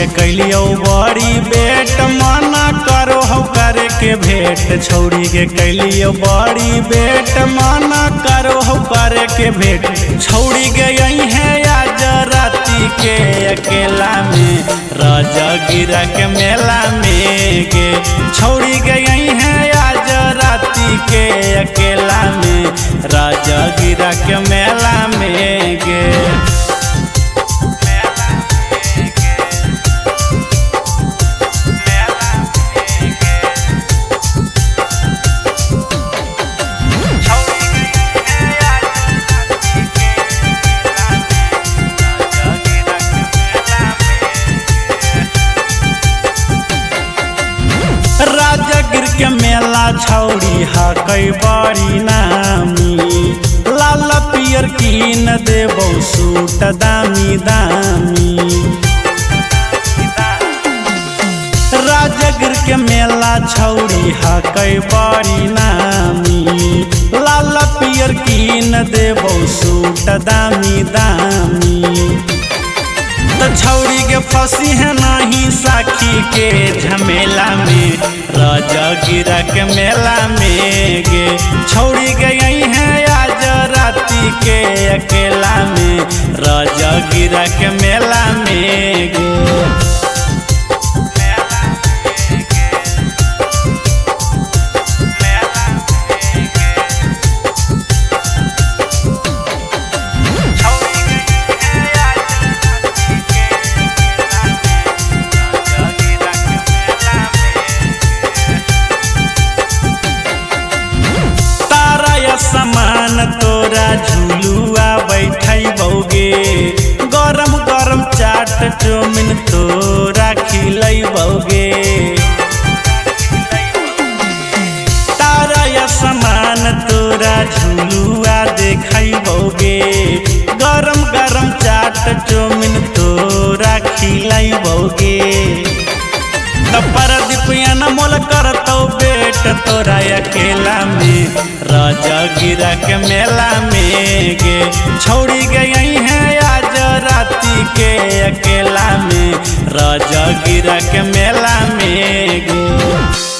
गे कैलियो बड़ी बेट मना करो हो करे के भेंट। छौड़ी गे कैलियो बड़ी बेट मना करो हो करे के भेंट। छौड़ी गई है आज राती के अकेला में राजगीरा के मेला में गे। छौड़ी गई है आज राती के अकेला में राजगीरा के मेला में गे। राजगीर के मेला छौड़ी हा कई बड़ी नामी। लाल पियर कीन देबो सूट दामी दामी। राजगीर के मेला छौड़ी हा कई बड़ी नामी। लाल पियर कीन देबो सूट दामी दामी। तो छौड़ी के फंसी है नहीं साखी के झमेला में राजगीरा के मेला में गे। छौड़ी गई है आज राती के अकेला में राजगीरा के मेला में गे। समान तोरा झुलुआ बैठबोगे। गरम गरम चाट चौमिन तोरा खिलबोगे। तारा या समान तोरा झुलुआ देखबोगे। गरम गरम चाट चौमिन तोरा खिलबोगे। परदीपियन मोल करतो बेट तोरा अकेला में राजगीरा के मेला में गे। छौड़ी गई है आज राती के अकेला में राजगीरा के मेला में गे।